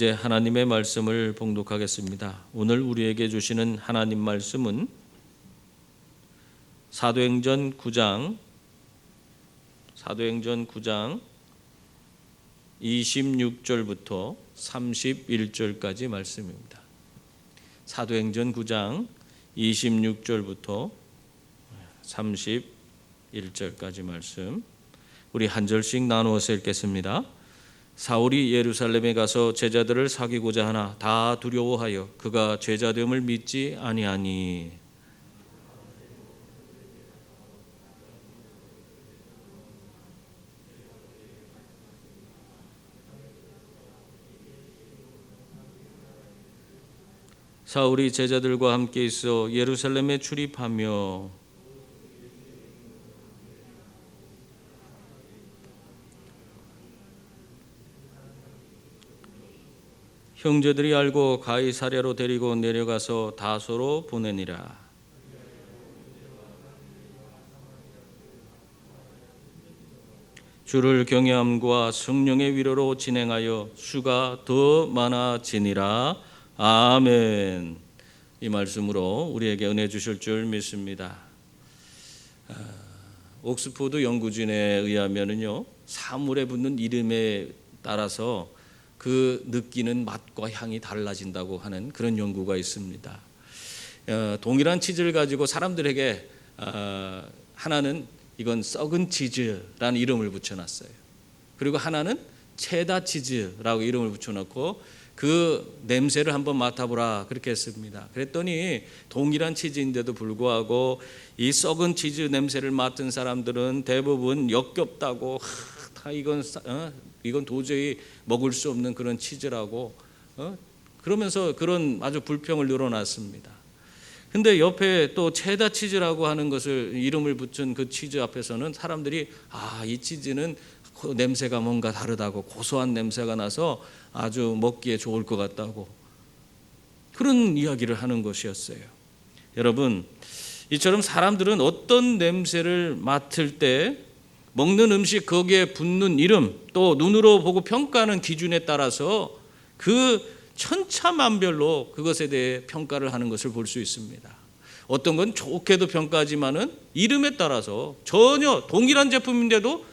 이제 하나님의 말씀을 봉독하겠습니다. 오늘 우리에게 주시는 하나님 말씀은 사도행전 9장 26절부터 31절까지 말씀입니다. 사도행전 9장 26절부터 31절까지 말씀, 우리 한 절씩 나누어서 읽겠습니다. 사울이 예루살렘에 가서 제자들을 사귀고자 하나 다 두려워하여 그가 제자됨을 믿지 아니하니, 사울이 제자들과 함께 있어 예루살렘에 출입하며 형제들이 알고 가이사랴로 데리고 내려가서 다소로 보내니라. 주를 경외함과 성령의 위로로 진행하여 수가 더 많아지니라. 아멘. 이 말씀으로 우리에게 은혜 주실 줄 믿습니다. 옥스포드 연구진에 의하면은요, 사물에 붙는 이름에 따라서 그 느끼는 맛과 향이 달라진다고 하는 그런 연구가 있습니다. 동일한 치즈를 가지고 사람들에게 하나는 이건 썩은 치즈라는 이름을 붙여놨어요. 그리고 하나는 체다 치즈라고 이름을 붙여놓고 그 냄새를 한번 맡아보라 그렇게 했습니다. 그랬더니 동일한 치즈인데도 불구하고 이 썩은 치즈 냄새를 맡은 사람들은 대부분 역겹다고, 다 이건 도저히 먹을 수 없는 그런 치즈라고 그러면서 그런 아주 불평을 늘어놨습니다. 근데 옆에 또 체다 치즈라고 하는 것을 이름을 붙인 그 치즈 앞에서는 사람들이 이 치즈는 냄새가 뭔가 다르다고, 고소한 냄새가 나서 아주 먹기에 좋을 것 같다고, 그런 이야기를 하는 것이었어요. 여러분, 이처럼 사람들은 어떤 냄새를 맡을 때 먹는 음식 거기에 붙는 이름, 또 눈으로 보고 평가하는 기준에 따라서 그 천차만별로 그것에 대해 평가를 하는 것을 볼 수 있습니다. 어떤 건 좋게도 평가하지만은 이름에 따라서 전혀 동일한 제품인데도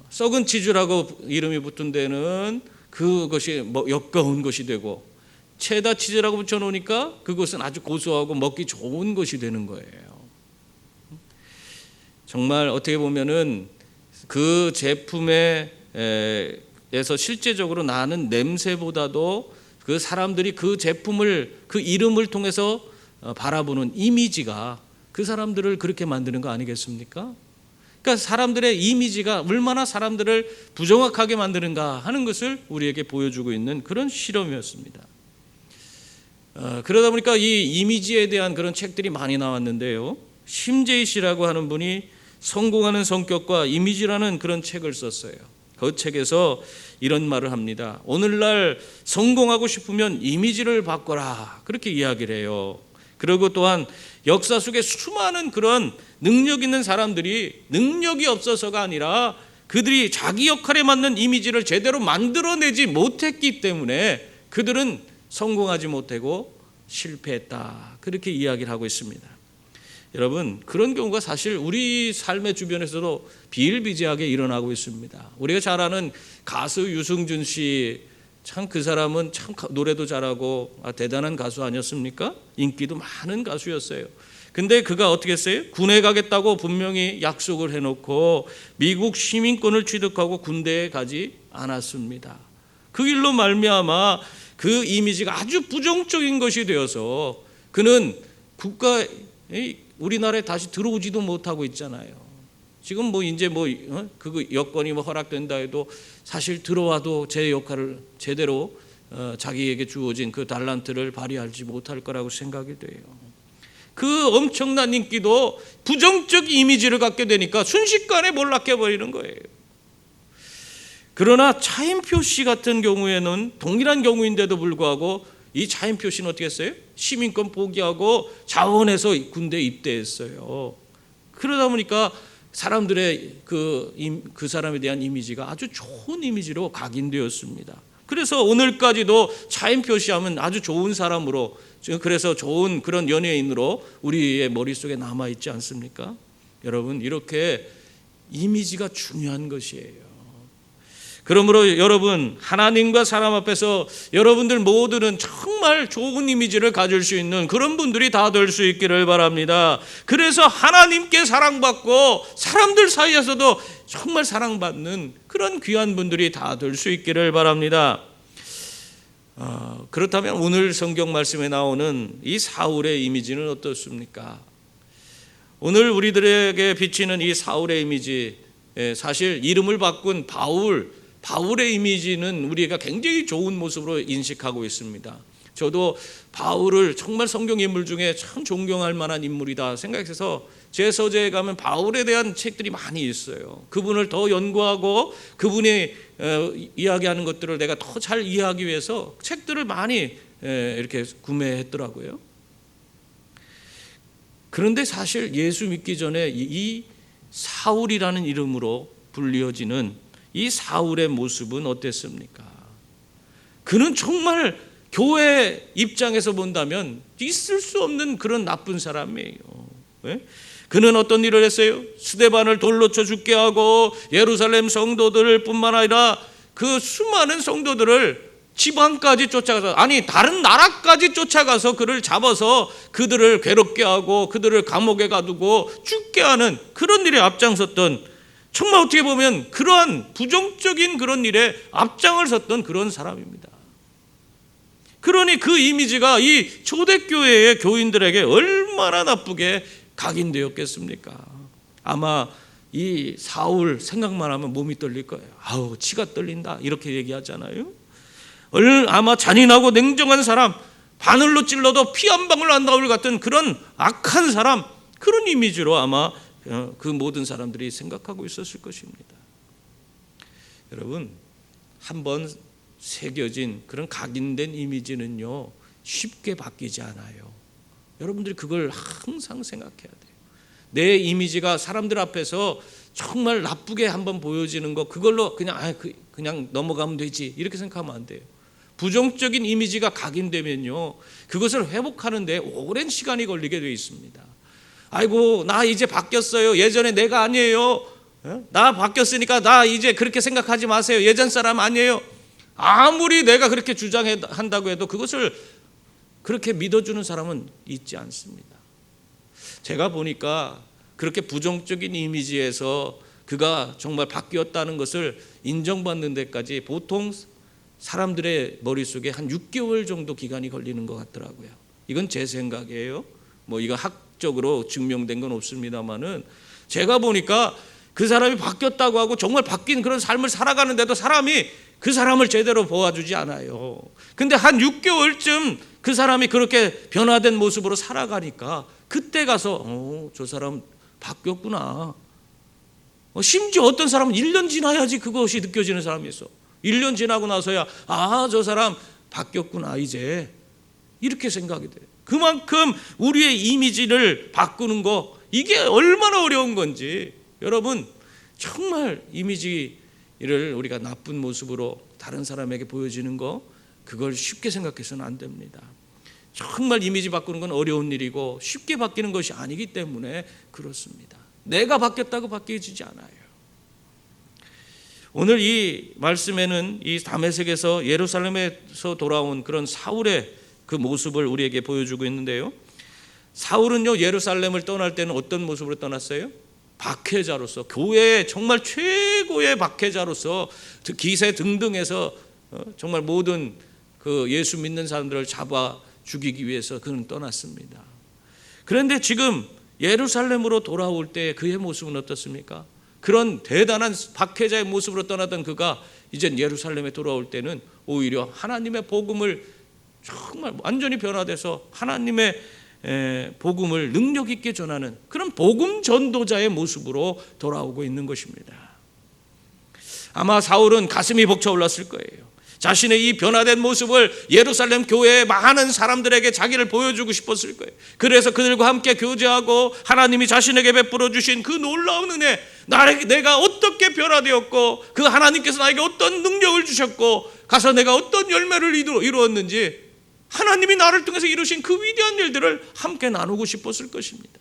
썩은 치즈라고 이름이 붙은 데는 그것이 역겨운 것이 되고, 체다 치즈라고 붙여놓으니까 그것은 아주 고소하고 먹기 좋은 것이 되는 거예요. 정말 어떻게 보면은 그 제품에서 실제적으로 나는 냄새보다도 그 사람들이 그 제품을, 그 이름을 통해서 바라보는 이미지가 그 사람들을 그렇게 만드는 거 아니겠습니까? 그러니까 사람들의 이미지가 얼마나 사람들을 부정확하게 만드는가 하는 것을 우리에게 보여주고 있는 그런 실험이었습니다. 그러다 보니까 이 이미지에 대한 그런 책들이 많이 나왔는데요, 심재희 씨라고 하는 분이 성공하는 성격과 이미지라는 그런 책을 썼어요. 그 책에서 이런 말을 합니다. 오늘날 성공하고 싶으면 이미지를 바꿔라, 그렇게 이야기를 해요. 그리고 또한 역사 속에 수많은 그런 능력 있는 사람들이 능력이 없어서가 아니라 그들이 자기 역할에 맞는 이미지를 제대로 만들어내지 못했기 때문에 그들은 성공하지 못하고 실패했다, 그렇게 이야기를 하고 있습니다. 여러분, 그런 경우가 사실 우리 삶의 주변에서도 비일비재하게 일어나고 있습니다. 우리가 잘 아는 가수 유승준 씨, 참 그 사람은 참 노래도 잘하고 대단한 가수 아니었습니까? 인기도 많은 가수였어요. 근데 그가 어떻게 했어요? 군에 가겠다고 분명히 약속을 해놓고 미국 시민권을 취득하고 군대에 가지 않았습니다. 그 일로 말미암아 그 이미지가 아주 부정적인 것이 되어서 그는 우리나라에 다시 들어오지도 못하고 있잖아요. 지금 그 여건이 허락된다 해도 사실 들어와도 제 역할을 제대로 자기에게 주어진 그 달란트를 발휘하지 못할 거라고 생각이 돼요. 그 엄청난 인기도 부정적 이미지를 갖게 되니까 순식간에 몰락해 버리는 거예요. 그러나 차인표 씨 같은 경우에는 동일한 경우인데도 불구하고 이 차인표 씨는 어떻게 했어요? 시민권 포기하고 자원해서 군대에 입대했어요. 그러다 보니까 사람들의 그 사람에 대한 이미지가 아주 좋은 이미지로 각인되었습니다. 그래서 오늘까지도 차인 표시하면 아주 좋은 사람으로, 그래서 좋은 그런 연예인으로 우리의 머릿속에 남아있지 않습니까? 여러분, 이렇게 이미지가 중요한 것이에요. 그러므로 여러분, 하나님과 사람 앞에서 여러분들 모두는 정말 좋은 이미지를 가질 수 있는 그런 분들이 다 될 수 있기를 바랍니다. 그래서 하나님께 사랑받고 사람들 사이에서도 정말 사랑받는 그런 귀한 분들이 다 될 수 있기를 바랍니다. 그렇다면 오늘 성경 말씀에 나오는 이 사울의 이미지는 어떻습니까? 오늘 우리들에게 비치는 이 사울의 이미지, 사실 이름을 바꾼 바울의 이미지는 우리가 굉장히 좋은 모습으로 인식하고 있습니다. 저도 바울을 정말 성경 인물 중에 참 존경할 만한 인물이다 생각해서 제 서재에 가면 바울에 대한 책들이 많이 있어요. 그분을 더 연구하고 그분이 이야기하는 것들을 내가 더 잘 이해하기 위해서 책들을 많이 이렇게 구매했더라고요. 그런데 사실 예수 믿기 전에 이 사울이라는 이름으로 불리어지는 이 사울의 모습은 어땠습니까? 그는 정말 교회 입장에서 본다면 있을 수 없는 그런 나쁜 사람이에요. 그는 어떤 일을 했어요? 스데반을 돌로 쳐 죽게 하고 예루살렘 성도들 뿐만 아니라 그 수많은 성도들을 지방까지 쫓아가서, 아니 다른 나라까지 쫓아가서 그를 잡아서 그들을 괴롭게 하고 그들을 감옥에 가두고 죽게 하는 그런 일에 앞장섰던, 정말 어떻게 보면 그러한 부정적인 그런 일에 앞장을 섰던 그런 사람입니다. 그러니 그 이미지가 이 초대교회의 교인들에게 얼마나 나쁘게 각인되었겠습니까? 아마 이 사울 생각만 하면 몸이 떨릴 거예요. 아우, 치가 떨린다 이렇게 얘기하잖아요. 아마 잔인하고 냉정한 사람, 바늘로 찔러도 피 한 방울 안 나올 같은 그런 악한 사람, 그런 이미지로 아마 그 모든 사람들이 생각하고 있었을 것입니다. 여러분, 한번 새겨진 그런 각인된 이미지는요 쉽게 바뀌지 않아요. 여러분들이 그걸 항상 생각해야 돼요. 내 이미지가 사람들 앞에서 정말 나쁘게 한번 보여지는 거, 그걸로 그냥 넘어가면 되지 이렇게 생각하면 안 돼요. 부정적인 이미지가 각인되면요 그것을 회복하는데 오랜 시간이 걸리게 되어 있습니다. 아이고, 나 이제 바뀌었어요. 예전에 내가 아니에요. 나 바뀌었으니까 나 이제 그렇게 생각하지 마세요. 예전 사람 아니에요. 아무리 내가 그렇게 주장한다고 해도 그것을 그렇게 믿어주는 사람은 있지 않습니다. 제가 보니까 그렇게 부정적인 이미지에서 그가 정말 바뀌었다는 것을 인정받는 데까지 보통 사람들의 머릿속에 한 6개월 정도 기간이 걸리는 것 같더라고요. 이건 제 생각이에요. 이거 학적으로 증명된 건 없습니다만은 제가 보니까 그 사람이 바뀌었다고 하고 정말 바뀐 그런 삶을 살아가는데도 사람이 그 사람을 제대로 보아주지 않아요. 근데 한 6개월쯤 그 사람이 그렇게 변화된 모습으로 살아가니까 그때 가서 저 사람 바뀌었구나. 심지어 어떤 사람은 1년 지나야지 그것이 느껴지는 사람이 있어. 1년 지나고 나서야 저 사람 바뀌었구나 이제 이렇게 생각이 돼요. 그만큼 우리의 이미지를 바꾸는 거, 이게 얼마나 어려운 건지. 여러분, 정말 이미지를 우리가 나쁜 모습으로 다른 사람에게 보여지는 거, 그걸 쉽게 생각해서는 안 됩니다. 정말 이미지 바꾸는 건 어려운 일이고 쉽게 바뀌는 것이 아니기 때문에 그렇습니다. 내가 바뀌었다고 바뀌어지지 않아요. 오늘 이 말씀에는 이 다메섹에서 예루살렘에서 돌아온 그런 사울의 그 모습을 우리에게 보여주고 있는데요. 사울은요 예루살렘을 떠날 때는 어떤 모습으로 떠났어요? 박해자로서, 교회의 정말 최고의 박해자로서 기세 등등해서 정말 모든 그 예수 믿는 사람들을 잡아 죽이기 위해서 그는 떠났습니다. 그런데 지금 예루살렘으로 돌아올 때 그의 모습은 어떻습니까? 그런 대단한 박해자의 모습으로 떠나던 그가 이제 예루살렘에 돌아올 때는 오히려 하나님의 복음을 정말 완전히 변화돼서 하나님의 복음을 능력 있게 전하는 그런 복음 전도자의 모습으로 돌아오고 있는 것입니다. 아마 사울은 가슴이 벅차올랐을 거예요. 자신의 이 변화된 모습을 예루살렘 교회의 많은 사람들에게 자기를 보여주고 싶었을 거예요. 그래서 그들과 함께 교제하고 하나님이 자신에게 베풀어 주신 그 놀라운 은혜, 내가 어떻게 변화되었고 그 하나님께서 나에게 어떤 능력을 주셨고 가서 내가 어떤 열매를 이루었는지 하나님이 나를 통해서 이루신 그 위대한 일들을 함께 나누고 싶었을 것입니다.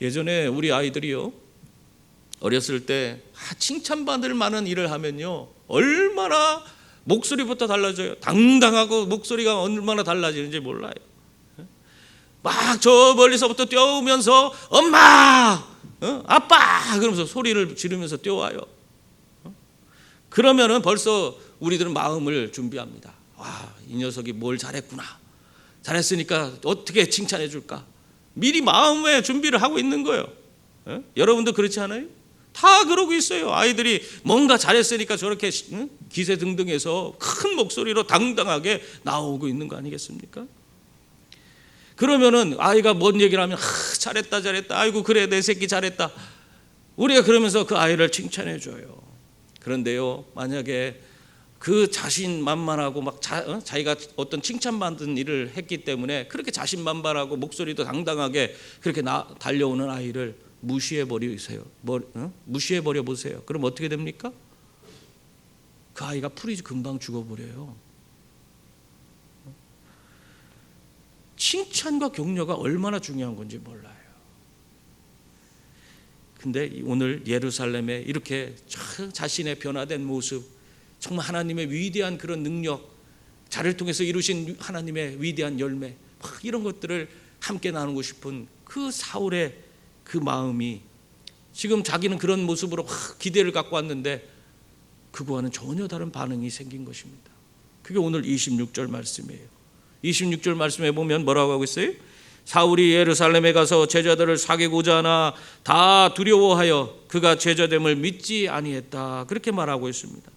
예전에 우리 아이들이요, 어렸을 때 칭찬받을 만한 일을 하면요 얼마나 목소리부터 달라져요. 당당하고 목소리가 얼마나 달라지는지 몰라요. 막 저 멀리서부터 뛰어오면서 엄마, 아빠 그러면서 소리를 지르면서 뛰어와요. 그러면은 벌써 우리들은 마음을 준비합니다. 와, 이 녀석이 뭘 잘했구나. 잘했으니까 어떻게 칭찬해 줄까. 미리 마음의 준비를 하고 있는 거예요. 여러분도 그렇지 않아요? 다 그러고 있어요. 아이들이 뭔가 잘했으니까 저렇게 기세등등해서 큰 목소리로 당당하게 나오고 있는 거 아니겠습니까? 그러면은 아이가 뭔 얘기를 하면 잘했다 잘했다, 아이고 그래 내 새끼 잘했다, 우리가 그러면서 그 아이를 칭찬해 줘요. 그런데요, 만약에 그 자신만만하고 막 자기가 어떤 칭찬받은 일을 했기 때문에 그렇게 자신만만하고 목소리도 당당하게 그렇게 달려오는 아이를 무시해버려 보세요. 그럼 어떻게 됩니까? 그 아이가 풀이 금방 죽어버려요. 칭찬과 격려가 얼마나 중요한 건지 몰라요. 근데 오늘 예루살렘에 이렇게 자신의 변화된 모습, 정말 하나님의 위대한 그런 능력, 자를 통해서 이루신 하나님의 위대한 열매, 이런 것들을 함께 나누고 싶은 그 사울의 그 마음이, 지금 자기는 그런 모습으로 기대를 갖고 왔는데 그거와는 전혀 다른 반응이 생긴 것입니다. 그게 오늘 26절 말씀이에요. 26절 말씀에 보면 뭐라고 하고 있어요? 사울이 예루살렘에 가서 제자들을 사귀고자 하나 다 두려워하여 그가 제자됨을 믿지 아니했다, 그렇게 말하고 있습니다.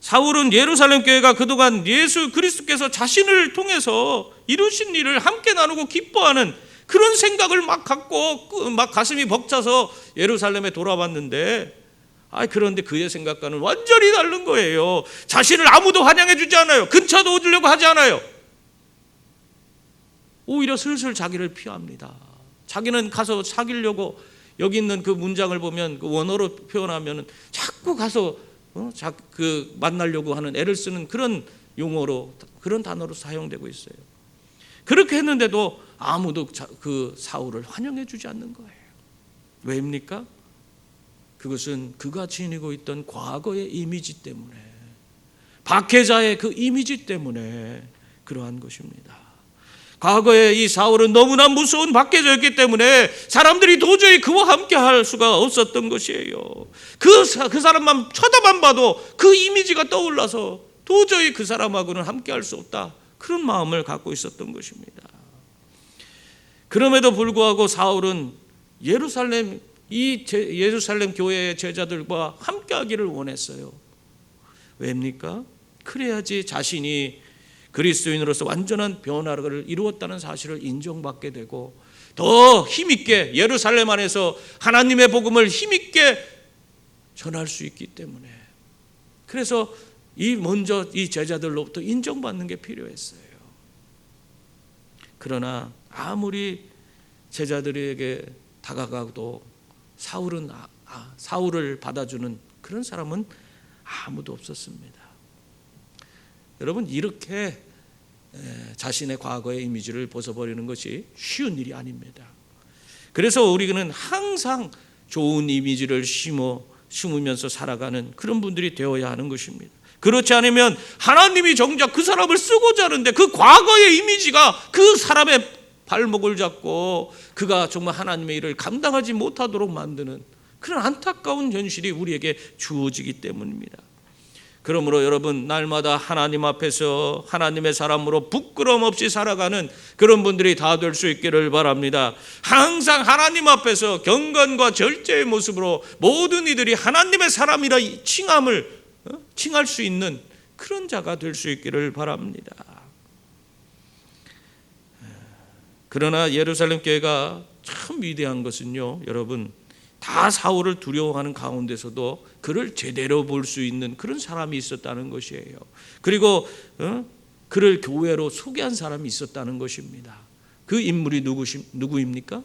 사울은 예루살렘 교회가 그동안 예수 그리스도께서 자신을 통해서 이루신 일을 함께 나누고 기뻐하는 그런 생각을 막 갖고 막 가슴이 벅차서 예루살렘에 돌아왔는데, 그런데 그의 생각과는 완전히 다른 거예요. 자신을 아무도 환영해 주지 않아요. 근처도 오주려고 하지 않아요. 오히려 슬슬 자기를 피합니다. 자기는 가서 사귀려고, 여기 있는 그 문장을 보면 그 원어로 표현하면 자꾸 가서 만나려고 하는 애를 쓰는 그런 용어로, 그런 단어로 사용되고 있어요. 그렇게 했는데도 아무도 그 사울을 환영해 주지 않는 거예요. 왜입니까? 그것은 그가 지니고 있던 과거의 이미지 때문에, 박해자의 그 이미지 때문에 그러한 것입니다. 과거에 이 사울은 너무나 무서운 박해자였기 때문에 사람들이 도저히 그와 함께 할 수가 없었던 것이에요. 그 사람만 쳐다만 봐도 그 이미지가 떠올라서 도저히 그 사람하고는 함께 할 수 없다, 그런 마음을 갖고 있었던 것입니다. 그럼에도 불구하고 사울은 예루살렘 교회의 제자들과 함께 하기를 원했어요. 왜입니까? 그래야지 자신이 그리스도인으로서 완전한 변화를 이루었다는 사실을 인정받게 되고 더 힘있게 예루살렘 안에서 하나님의 복음을 힘있게 전할 수 있기 때문에, 그래서 먼저 이 제자들로부터 인정받는 게 필요했어요. 그러나 아무리 제자들에게 다가가도 사울을 받아주는 그런 사람은 아무도 없었습니다. 여러분, 이렇게 자신의 과거의 이미지를 벗어버리는 것이 쉬운 일이 아닙니다. 그래서 우리는 항상 좋은 이미지를 심으면서 살아가는 그런 분들이 되어야 하는 것입니다. 그렇지 않으면 하나님이 정작 그 사람을 쓰고자 하는데 그 과거의 이미지가 그 사람의 발목을 잡고 그가 정말 하나님의 일을 감당하지 못하도록 만드는 그런 안타까운 현실이 우리에게 주어지기 때문입니다. 그러므로 여러분, 날마다 하나님 앞에서 하나님의 사람으로 부끄러움 없이 살아가는 그런 분들이 다 될 수 있기를 바랍니다. 항상 하나님 앞에서 경건과 절제의 모습으로 모든 이들이 하나님의 사람이라 칭할 수 있는 그런 자가 될 수 있기를 바랍니다. 그러나 예루살렘 교회가 참 위대한 것은요, 여러분, 다 사울을 두려워하는 가운데서도 그를 제대로 볼 수 있는 그런 사람이 있었다는 것이에요. 그리고 그를 교회로 소개한 사람이 있었다는 것입니다. 그 인물이 누구입니까?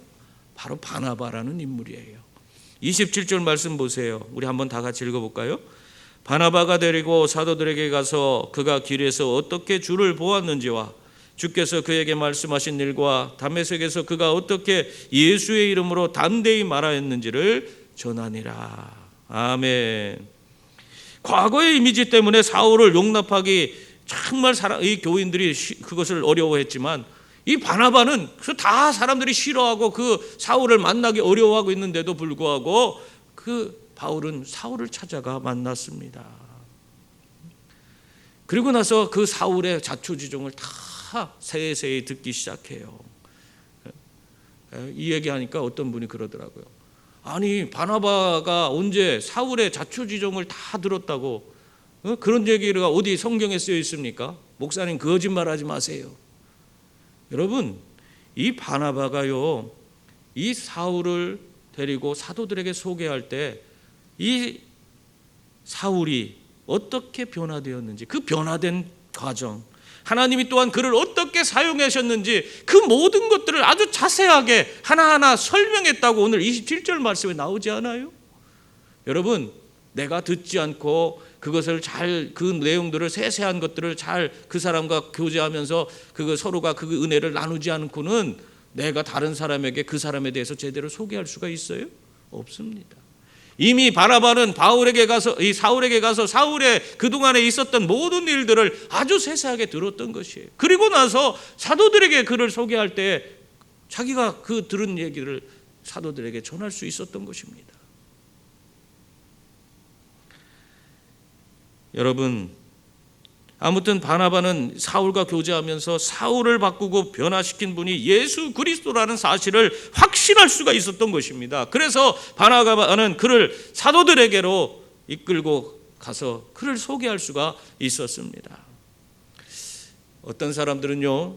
바로 바나바라는 인물이에요. 27절 말씀 보세요. 우리 한번 다 같이 읽어볼까요? 바나바가 데리고 사도들에게 가서 그가 길에서 어떻게 주를 보았는지와 주께서 그에게 말씀하신 일과 다메섹에서 그가 어떻게 예수의 이름으로 담대히 말하였는지를 전하니라. 아멘. 과거의 이미지 때문에 사울을 용납하기 정말 이 교인들이 그것을 어려워했지만, 이 바나바는 다 사람들이 싫어하고 그 사울을 만나기 어려워하고 있는데도 불구하고 그 바울은 사울을 찾아가 만났습니다. 그리고 나서 그 사울의 자초지종을 다 세세히 듣기 시작해요. 이 얘기하니까 어떤 분이 그러더라고요. 아니, 바나바가 언제 사울의 자초지종을 다 들었다고 그런 얘기가 어디 성경에 쓰여 있습니까? 목사님, 거짓말하지 마세요. 여러분, 이 바나바가요, 이 사울을 데리고 사도들에게 소개할 때 이 사울이 어떻게 변화되었는지, 그 변화된 과정, 하나님이 또한 그를 어떻게 사용하셨는지 그 모든 것들을 아주 자세하게 하나하나 설명했다고 오늘 27절 말씀에 나오지 않아요? 여러분, 내가 듣지 않고 그것을 잘, 그 내용들을 세세한 것들을 잘 그 사람과 교제하면서 그 서로가 그 은혜를 나누지 않고는 내가 다른 사람에게 그 사람에 대해서 제대로 소개할 수가 있어요? 없습니다. 이미 바나바는 바울에게 가서, 이 사울에게 가서 사울의 그동안에 있었던 모든 일들을 아주 세세하게 들었던 것이에요. 그리고 나서 사도들에게 그를 소개할 때 자기가 그 들은 얘기를 사도들에게 전할 수 있었던 것입니다. 여러분, 아무튼 바나바는 사울과 교제하면서 사울을 바꾸고 변화시킨 분이 예수 그리스도라는 사실을 확신할 수가 있었던 것입니다. 그래서 바나바는 그를 사도들에게로 이끌고 가서 그를 소개할 수가 있었습니다. 어떤 사람들은요,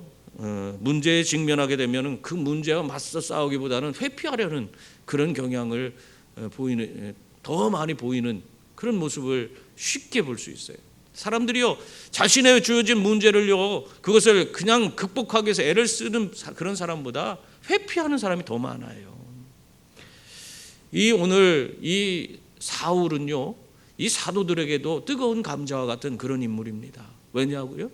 문제에 직면하게 되면 그 문제와 맞서 싸우기보다는 회피하려는 그런 경향을 더 많이 보이는 그런 모습을 쉽게 볼 수 있어요. 사람들이요, 자신의 주어진 문제를요, 그것을 그냥 극복하기 위해서 애를 쓰는 그런 사람보다 회피하는 사람이 더 많아요. 오늘 이 사울은요, 이 사도들에게도 뜨거운 감자와 같은 그런 인물입니다. 왜냐고요?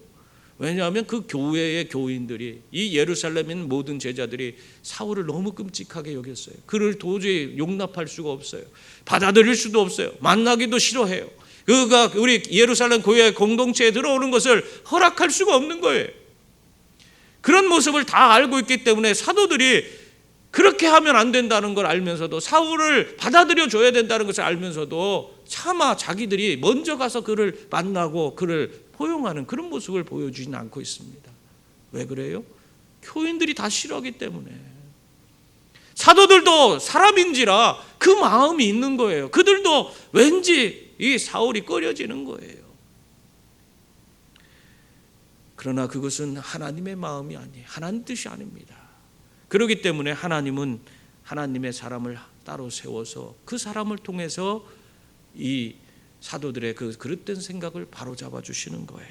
왜냐하면 그 교회의 교인들이, 이 예루살렘에 있는 모든 제자들이 사울을 너무 끔찍하게 여겼어요. 그를 도저히 용납할 수가 없어요. 받아들일 수도 없어요. 만나기도 싫어해요. 그가 우리 예루살렘 교회 공동체에 들어오는 것을 허락할 수가 없는 거예요. 그런 모습을 다 알고 있기 때문에 사도들이 그렇게 하면 안 된다는 걸 알면서도, 사울을 받아들여 줘야 된다는 것을 알면서도 차마 자기들이 먼저 가서 그를 만나고 그를 포용하는 그런 모습을 보여주지는 않고 있습니다. 왜 그래요? 교인들이 다 싫어하기 때문에. 사도들도 사람인지라 그 마음이 있는 거예요. 그들도 왠지 이 사울이 꺼려지는 거예요. 그러나 그것은 하나님의 마음이 아니에요. 하나님 뜻이 아닙니다. 그렇기 때문에 하나님은 하나님의 사람을 따로 세워서 그 사람을 통해서 이 사도들의 그 그릇된 생각을 바로잡아 주시는 거예요.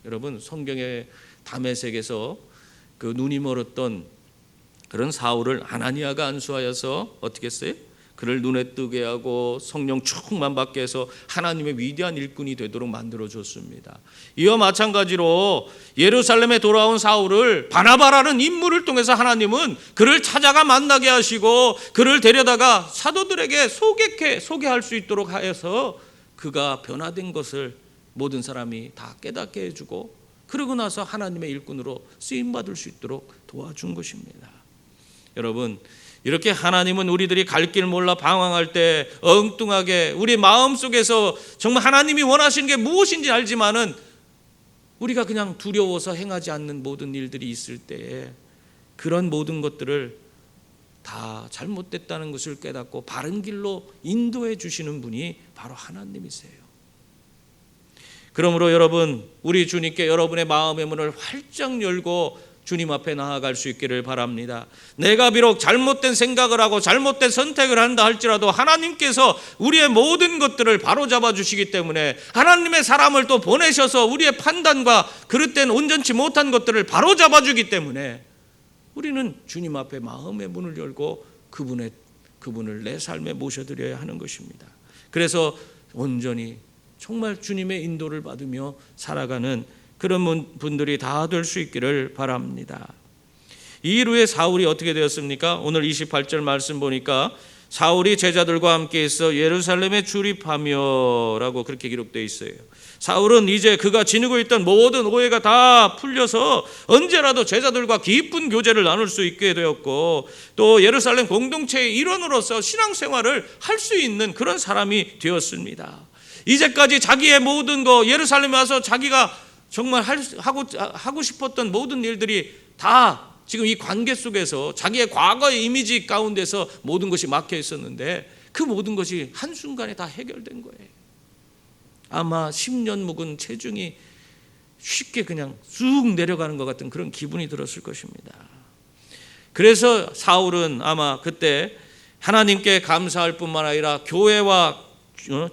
여러분, 성경의 다메섹에서 그 눈이 멀었던 그런 사울을 아나니아가 안수하여서 어떻게 했어요? 그를 눈에 뜨게 하고 성령 충만 받게 해서 하나님의 위대한 일꾼이 되도록 만들어줬습니다. 이와 마찬가지로 예루살렘에 돌아온 사울을 바나바라는 인물을 통해서 하나님은 그를 찾아가 만나게 하시고 그를 데려다가 사도들에게 소개할 수 있도록 하여서 그가 변화된 것을 모든 사람이 다 깨닫게 해주고, 그러고 나서 하나님의 일꾼으로 쓰임받을 수 있도록 도와준 것입니다. 여러분, 이렇게 하나님은 우리들이 갈 길 몰라 방황할 때 엉뚱하게 우리 마음속에서 정말 하나님이 원하시는 게 무엇인지 알지만은 우리가 그냥 두려워서 행하지 않는 모든 일들이 있을 때에 그런 모든 것들을 다 잘못됐다는 것을 깨닫고 바른 길로 인도해 주시는 분이 바로 하나님이세요. 그러므로 여러분, 우리 주님께 여러분의 마음의 문을 활짝 열고 주님 앞에 나아갈 수 있기를 바랍니다. 내가 비록 잘못된 생각을 하고 잘못된 선택을 한다 할지라도 하나님께서 우리의 모든 것들을 바로잡아 주시기 때문에, 하나님의 사람을 또 보내셔서 우리의 판단과 그릇된 온전치 못한 것들을 바로잡아 주기 때문에 우리는 주님 앞에 마음의 문을 열고 그분을 내 삶에 모셔드려야 하는 것입니다. 그래서 온전히 정말 주님의 인도를 받으며 살아가는 그런 분들이 다 될 수 있기를 바랍니다. 이 이후에 사울이 어떻게 되었습니까? 오늘 28절 말씀 보니까 사울이 제자들과 함께 있어 예루살렘에 출입하며 라고 그렇게 기록되어 있어요. 사울은 이제 그가 지니고 있던 모든 오해가 다 풀려서 언제라도 제자들과 깊은 교제를 나눌 수 있게 되었고, 또 예루살렘 공동체의 일원으로서 신앙생활을 할 수 있는 그런 사람이 되었습니다. 이제까지 자기의 모든 거, 예루살렘에 와서 자기가 정말 하고 싶었던 모든 일들이 다 지금 이 관계 속에서 자기의 과거의 이미지 가운데서 모든 것이 막혀 있었는데 그 모든 것이 한순간에 다 해결된 거예요. 아마 10년 묵은 체중이 쉽게 그냥 쑥 내려가는 것 같은 그런 기분이 들었을 것입니다. 그래서 사울은 아마 그때 하나님께 감사할 뿐만 아니라 교회와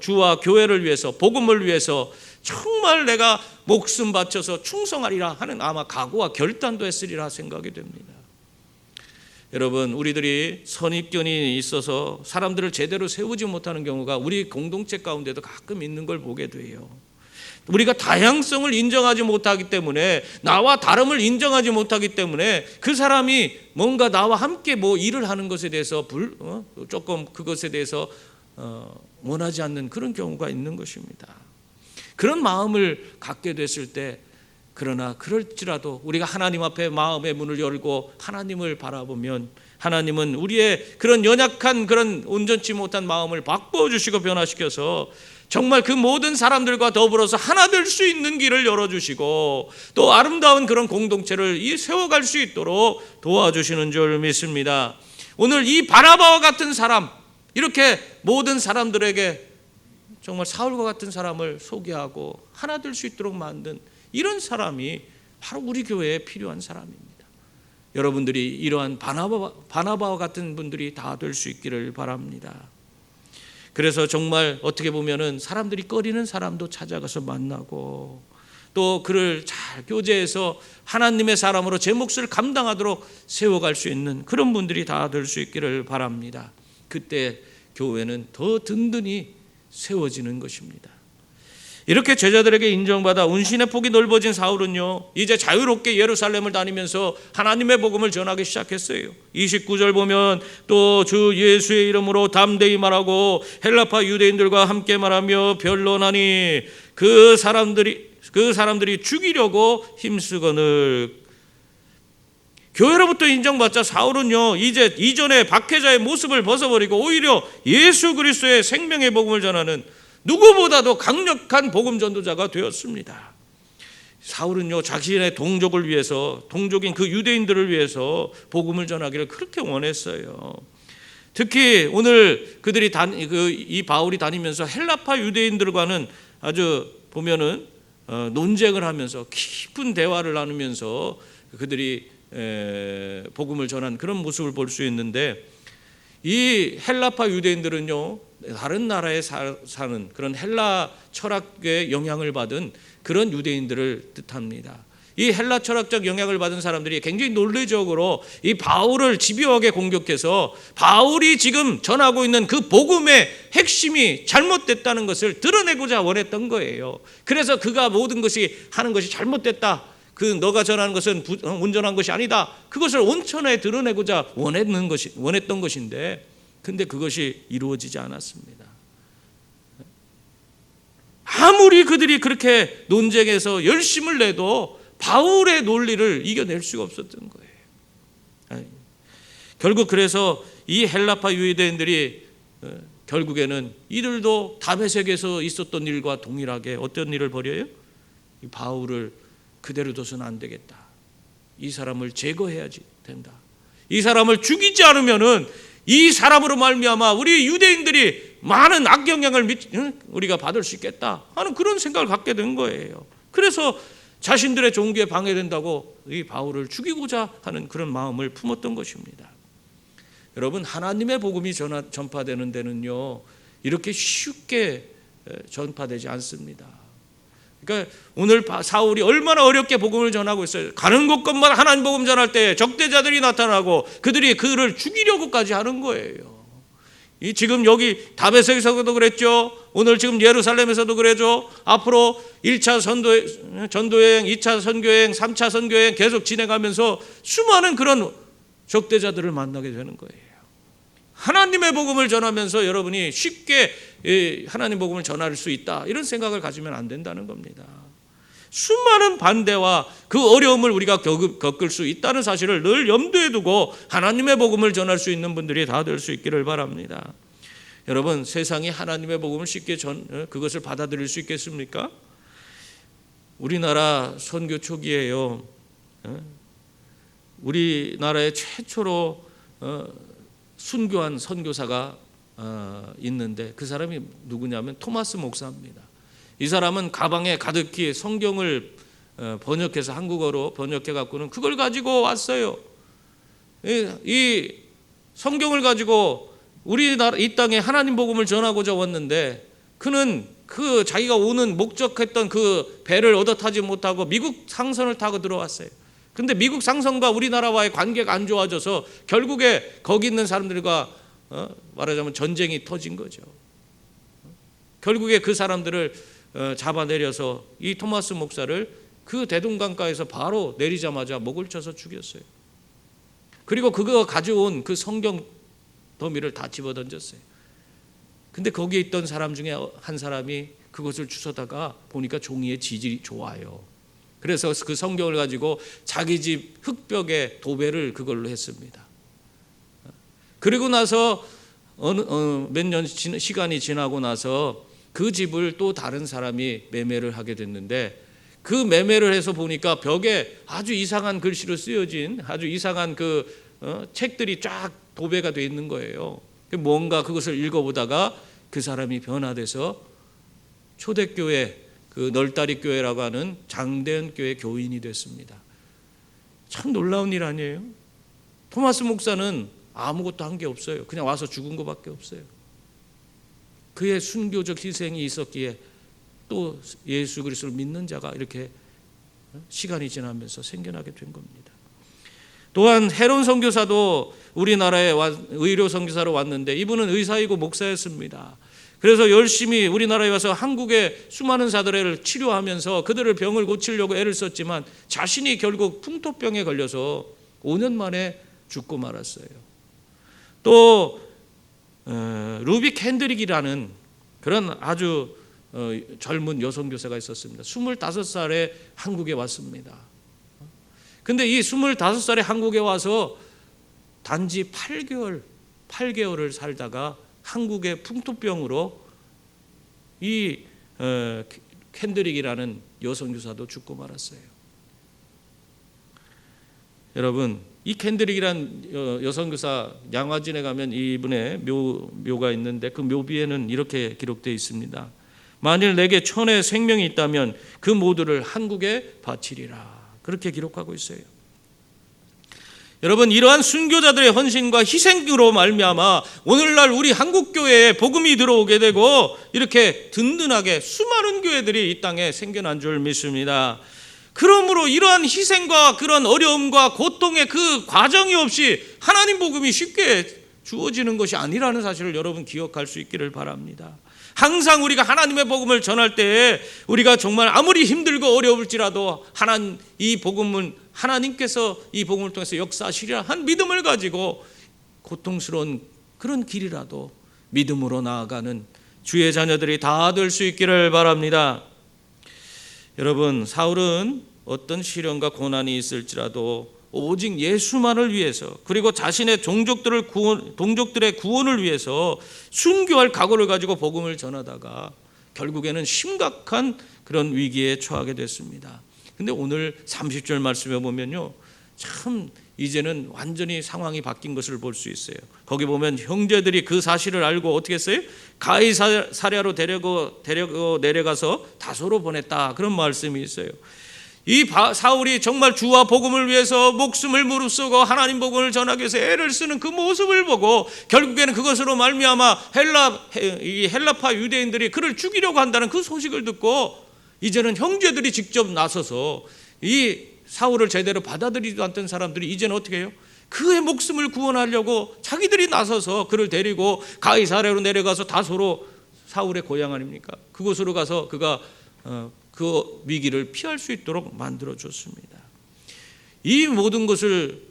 주와 교회를 위해서, 복음을 위해서 정말 내가 목숨 바쳐서 충성하리라 하는 아마 각오와 결단도 했으리라 생각이 됩니다. 여러분, 우리들이 선입견이 있어서 사람들을 제대로 세우지 못하는 경우가 우리 공동체 가운데도 가끔 있는 걸 보게 돼요. 우리가 다양성을 인정하지 못하기 때문에, 나와 다름을 인정하지 못하기 때문에 그 사람이 뭔가 나와 함께 뭐 일을 하는 것에 대해서 조금 그것에 대해서 원하지 않는 그런 경우가 있는 것입니다. 그런 마음을 갖게 됐을 때, 그러나 그럴지라도 우리가 하나님 앞에 마음의 문을 열고 하나님을 바라보면 하나님은 우리의 그런 연약한 그런 온전치 못한 마음을 바꿔주시고 변화시켜서 정말 그 모든 사람들과 더불어서 하나 될 수 있는 길을 열어주시고 또 아름다운 그런 공동체를 세워갈 수 있도록 도와주시는 줄 믿습니다. 오늘 이 바나바와 같은 사람, 이렇게 모든 사람들에게 정말 사울과 같은 사람을 소개하고 하나 될 수 있도록 만든 이런 사람이 바로 우리 교회에 필요한 사람입니다. 여러분들이 이러한 바나바와 같은 분들이 다 될 수 있기를 바랍니다. 그래서 정말 어떻게 보면은 사람들이 꺼리는 사람도 찾아가서 만나고 또 그를 잘 교제해서 하나님의 사람으로 제 몫을 감당하도록 세워갈 수 있는 그런 분들이 다 될 수 있기를 바랍니다. 그때 교회는 더 든든히 세워지는 것입니다. 이렇게 제자들에게 인정받아 운신의 폭이 넓어진 사울은요, 이제 자유롭게 예루살렘을 다니면서 하나님의 복음을 전하기 시작했어요. 29절 보면 또 주 예수의 이름으로 담대히 말하고 헬라파 유대인들과 함께 말하며 변론하니 그 사람들이 죽이려고 힘쓰거늘. 교회로부터 인정받자 사울은요, 이제 이전에 박해자의 모습을 벗어버리고 오히려 예수 그리스도의 생명의 복음을 전하는 누구보다도 강력한 복음 전도자가 되었습니다. 사울은요, 자신의 동족을 위해서, 동족인 그 유대인들을 위해서 복음을 전하기를 그렇게 원했어요. 특히 오늘 그들이 이 바울이 다니면서 헬라파 유대인들과는 아주 보면은 논쟁을 하면서 깊은 대화를 나누면서 그들이 복음을 전한 그런 모습을 볼 수 있는데, 이 헬라파 유대인들은요, 다른 나라에 사는 그런 헬라 철학의 영향을 받은 그런 유대인들을 뜻합니다. 이 헬라 철학적 영향을 받은 사람들이 굉장히 논리적으로 이 바울을 집요하게 공격해서 바울이 지금 전하고 있는 그 복음의 핵심이 잘못됐다는 것을 드러내고자 원했던 거예요. 그래서 그가 모든 것이 하는 것이 잘못됐다, 그 너가 전하는 것은 온전한 것이 아니다, 그것을 온천에 드러내고자 원했던 것인데, 근데 그것이 이루어지지 않았습니다. 아무리 그들이 그렇게 논쟁해서 열심을 내도 바울의 논리를 이겨낼 수가 없었던 거예요. 결국 그래서 이 헬라파 유대인들이 결국에는 이들도 다메섹에서 있었던 일과 동일하게 어떤 일을 벌여요? 이 바울을 그대로 둬서는 안 되겠다, 이 사람을 제거해야지 된다, 이 사람을 죽이지 않으면은 이 사람으로 말미암아 우리 유대인들이 많은 악영향을 우리가 받을 수 있겠다 하는 그런 생각을 갖게 된 거예요. 그래서 자신들의 종교에 방해된다고 이 바울을 죽이고자 하는 그런 마음을 품었던 것입니다. 여러분, 하나님의 복음이 전파되는 데는요, 이렇게 쉽게 전파되지 않습니다. 그러니까 오늘 사울이 얼마나 어렵게 복음을 전하고 있어요. 가는 곳곳마다 하나님 복음 전할 때 적대자들이 나타나고 그들이 그를 죽이려고까지 하는 거예요. 이 지금 여기 다메섹에서도 그랬죠. 오늘 지금 예루살렘에서도 그래죠. 앞으로 1차 전도여행, 2차 선교여행, 3차 선교여행 계속 진행하면서 수많은 그런 적대자들을 만나게 되는 거예요. 하나님의 복음을 전하면서 여러분이 쉽게 하나님 복음을 전할 수 있다, 이런 생각을 가지면 안 된다는 겁니다. 수많은 반대와 그 어려움을 우리가 겪을 수 있다는 사실을 늘 염두에 두고 하나님의 복음을 전할 수 있는 분들이 다 될 수 있기를 바랍니다. 여러분, 세상이 하나님의 복음을 쉽게 그것을 받아들일 수 있겠습니까? 우리나라 선교 초기에요, 우리나라에 최초로 순교한 선교사가 있는데 그 사람이 누구냐면 토마스 목사입니다. 이 사람은 가방에 가득히 성경을 번역해서 한국어로 번역해 갖고는 그걸 가지고 왔어요. 이 성경을 가지고 우리나라 이 땅에 하나님 복음을 전하고자 왔는데 그는 그 자기가 오는 목적했던 그 배를 얻어 타지 못하고 미국 상선을 타고 들어왔어요. 근데 미국 상선과 우리나라와의 관계가 안 좋아져서 결국에 거기 있는 사람들과 말하자면 전쟁이 터진 거죠. 결국에 그 사람들을 잡아내려서 이 토마스 목사를 그 대동강가에서 바로 내리자마자 목을 쳐서 죽였어요. 그리고 그거 가져온 그 성경 더미를 다 집어던졌어요. 근데 거기에 있던 사람 중에 한 사람이 그것을 주워다가 보니까 종이의 질이 좋아요. 그래서 그 성경을 가지고 자기 집 흙벽에 도배를 그걸로 했습니다. 그리고 나서 몇 년 시간이 지나고 나서 그 집을 또 다른 사람이 매매를 하게 됐는데 그 매매를 해서 보니까 벽에 아주 이상한 글씨로 쓰여진 아주 이상한 그 책들이 쫙 도배가 되어 있는 거예요. 뭔가 그것을 읽어보다가 그 사람이 변화돼서 초대교회 그 널다리 교회라고 하는 장대현 교회 교인이 됐습니다. 참 놀라운 일 아니에요? 토마스 목사는 아무것도 한 게 없어요. 그냥 와서 죽은 것밖에 없어요. 그의 순교적 희생이 있었기에 또 예수 그리스도를 믿는 자가 이렇게 시간이 지나면서 생겨나게 된 겁니다. 또한 헤론 선교사도 우리나라에 의료 선교사로 왔는데 이분은 의사이고 목사였습니다. 그래서 열심히 우리나라에 와서 한국의 수많은 사들을 치료하면서 그들을 병을 고치려고 애를 썼지만 자신이 결국 풍토병에 걸려서 5년 만에 죽고 말았어요. 또 루비 캔드릭이라는 그런 아주 젊은 여성 교사가 있었습니다. 25살에 한국에 왔습니다. 근데 이 25살에 한국에 와서 단지 8개월을 살다가 한국의 풍토병으로 이 캔드릭이라는 여성 교사도 죽고 말았어요. 여러분, 이 캔드릭이라는 여성 교사 양화진에 가면 이분의 묘가 있는데 그 묘비에는 이렇게 기록되어 있습니다. 만일 내게 천의 생명이 있다면 그 모두를 한국에 바치리라. 그렇게 기록하고 있어요. 여러분, 이러한 순교자들의 헌신과 희생으로 말미암아 오늘날 우리 한국 교회에 복음이 들어오게 되고 이렇게 든든하게 수많은 교회들이 이 땅에 생겨난 줄 믿습니다. 그러므로 이러한 희생과 그런 어려움과 고통의 그 과정이 없이 하나님 복음이 쉽게 주어지는 것이 아니라는 사실을 여러분 기억할 수 있기를 바랍니다. 항상 우리가 하나님의 복음을 전할 때에 우리가 정말 아무리 힘들고 어려울지라도 이 복음은 하나님께서 이 복음을 통해서 역사하시리라 한 믿음을 가지고 고통스러운 그런 길이라도 믿음으로 나아가는 주의 자녀들이 다 될 수 있기를 바랍니다. 여러분, 사울은 어떤 시련과 고난이 있을지라도 오직 예수만을 위해서 그리고 자신의 동족들의 구원을 위해서 순교할 각오를 가지고 복음을 전하다가 결국에는 심각한 그런 위기에 처하게 됐습니다. 근데 오늘 30절 말씀에 보면요, 참 이제는 완전히 상황이 바뀐 것을 볼 수 있어요. 거기 보면 형제들이 그 사실을 알고 어떻게 했어요? 가이사랴로 데리고 내려가서 다소로 보냈다, 그런 말씀이 있어요. 이 사울이 정말 주와 복음을 위해서 목숨을 무릅쓰고 하나님 복음을 전하기 위해서 애를 쓰는 그 모습을 보고 결국에는 그것으로 말미암아 헬라파 유대인들이 그를 죽이려고 한다는 그 소식을 듣고 이제는 형제들이 직접 나서서 이 사울을 제대로 받아들이지도 않던 사람들이 이제는 어떻게 해요? 그의 목숨을 구원하려고 자기들이 나서서 그를 데리고 가이사랴로 내려가서 다소로 사울의 고향 아닙니까? 그곳으로 가서 그가 그 위기를 피할 수 있도록 만들어줬습니다. 이 모든 것을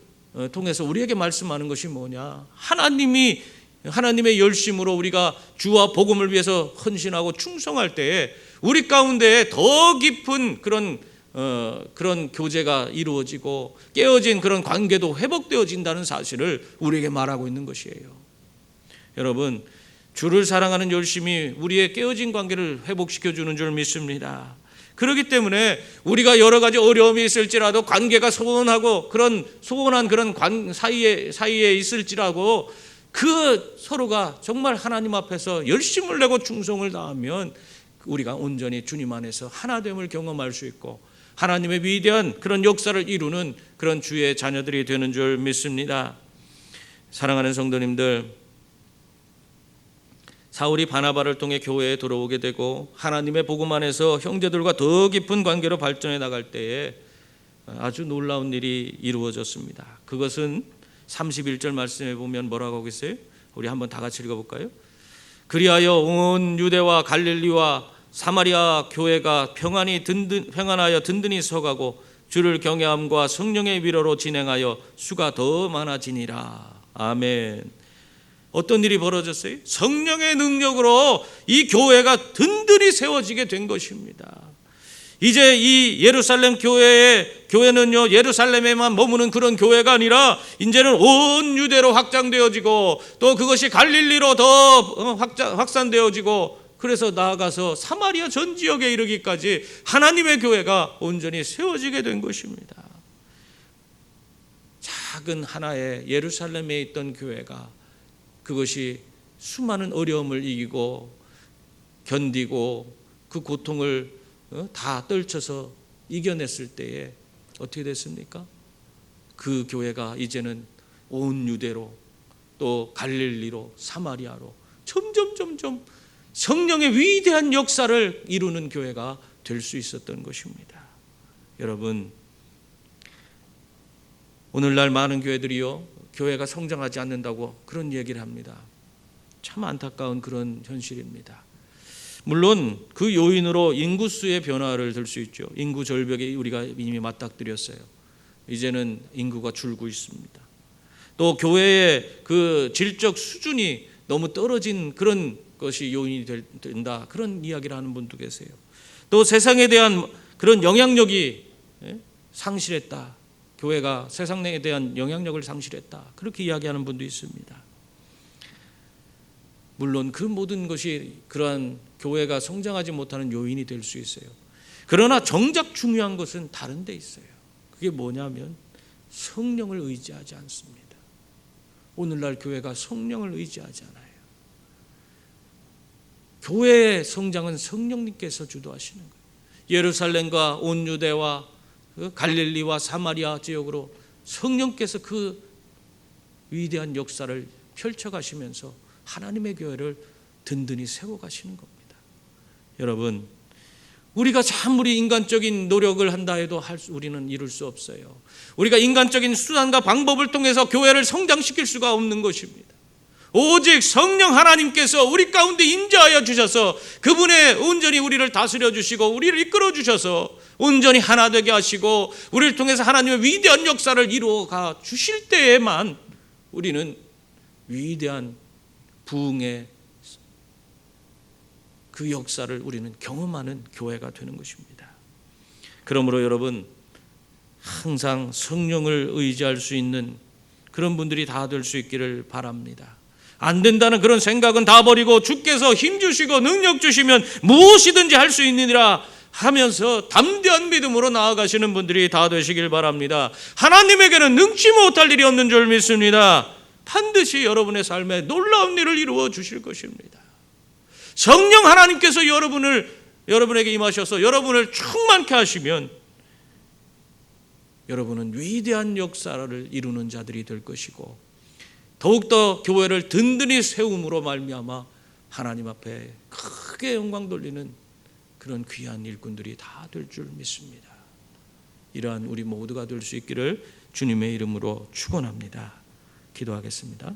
통해서 우리에게 말씀하는 것이 뭐냐? 하나님의 열심으로 우리가 주와 복음을 위해서 헌신하고 충성할 때에 우리 가운데 더 깊은 그런 교제가 이루어지고 깨어진 그런 관계도 회복되어진다는 사실을 우리에게 말하고 있는 것이에요. 여러분, 주를 사랑하는 열심이 우리의 깨어진 관계를 회복시켜주는 줄 믿습니다. 그렇기 때문에 우리가 여러 가지 어려움이 있을지라도 관계가 소원한 그런 사이에 있을지라도 그 서로가 정말 하나님 앞에서 열심을 내고 충성을 다하면 우리가 온전히 주님 안에서 하나됨을 경험할 수 있고 하나님의 위대한 그런 역사를 이루는 그런 주의 자녀들이 되는 줄 믿습니다. 사랑하는 성도님들, 사울이 바나바를 통해 교회에 들어오게 되고 하나님의 복음 안에서 형제들과 더 깊은 관계로 발전해 나갈 때에 아주 놀라운 일이 이루어졌습니다. 그것은 31절 말씀에 보면 뭐라고 하고 있어요? 우리 한번 다 같이 읽어볼까요? 그리하여 온 유대와 갈릴리와 사마리아 교회가 평안하여 든든히 서가고 주를 경외함과 성령의 위로로 진행하여 수가 더 많아지니라. 아멘. 어떤 일이 벌어졌어요? 성령의 능력으로 이 교회가 든든히 세워지게 된 것입니다. 이제 이 예루살렘 교회는요, 예루살렘에만 머무는 그런 교회가 아니라 이제는 온 유대로 확장되어지고 또 그것이 갈릴리로 더 확산되어지고 그래서 나아가서 사마리아 전 지역에 이르기까지 하나님의 교회가 온전히 세워지게 된 것입니다. 작은 하나의 예루살렘에 있던 교회가 그것이 수많은 어려움을 이기고 견디고 그 고통을 다 떨쳐서 이겨냈을 때에 어떻게 됐습니까? 그 교회가 이제는 온 유대로 또 갈릴리로 사마리아로 점점 성령의 위대한 역사를 이루는 교회가 될 수 있었던 것입니다. 여러분, 오늘날 많은 교회들이요, 교회가 성장하지 않는다고 그런 얘기를 합니다. 참 안타까운 그런 현실입니다. 물론 그 요인으로 인구수의 변화를 들 수 있죠. 인구 절벽에 우리가 이미 맞닥뜨렸어요. 이제는 인구가 줄고 있습니다. 또 교회의 그 질적 수준이 너무 떨어진 그런 것이 요인이 된다, 그런 이야기를 하는 분도 계세요. 또 세상에 대한 그런 영향력이 상실했다, 교회가 세상에 대한 영향력을 상실했다, 그렇게 이야기하는 분도 있습니다. 물론 그 모든 것이 그러한 교회가 성장하지 못하는 요인이 될 수 있어요. 그러나 정작 중요한 것은 다른 데 있어요. 그게 뭐냐면 성령을 의지하지 않습니다. 오늘날 교회가 성령을 의지하지 않아요. 교회의 성장은 성령님께서 주도하시는 거예요. 예루살렘과 온 유대와 갈릴리와 사마리아 지역으로 성령께서 그 위대한 역사를 펼쳐가시면서 하나님의 교회를 든든히 세워가시는 겁니다. 여러분, 우리가 아무리 인간적인 노력을 한다 해도 우리는 이룰 수 없어요. 우리가 인간적인 수단과 방법을 통해서 교회를 성장시킬 수가 없는 것입니다. 오직 성령 하나님께서 우리 가운데 임재하여 주셔서 그분의 온전히 우리를 다스려 주시고 우리를 이끌어 주셔서 온전히 하나 되게 하시고 우리를 통해서 하나님의 위대한 역사를 이루어가 주실 때에만 우리는 위대한 부흥의 그 역사를 우리는 경험하는 교회가 되는 것입니다. 그러므로 여러분, 항상 성령을 의지할 수 있는 그런 분들이 다 될 수 있기를 바랍니다. 안 된다는 그런 생각은 다 버리고 주께서 힘 주시고 능력 주시면 무엇이든지 할 수 있느니라 하면서 담대한 믿음으로 나아가시는 분들이 다 되시길 바랍니다. 하나님에게는 능치 못할 일이 없는 줄 믿습니다. 반드시 여러분의 삶에 놀라운 일을 이루어 주실 것입니다. 성령 하나님께서 여러분에게 임하셔서 여러분을 충만케 하시면 여러분은 위대한 역사를 이루는 자들이 될 것이고 더욱더 교회를 든든히 세움으로 말미암아 하나님 앞에 크게 영광 돌리는 그런 귀한 일꾼들이 다 될 줄 믿습니다. 이러한 우리 모두가 될 수 있기를 주님의 이름으로 축원합니다. 기도하겠습니다.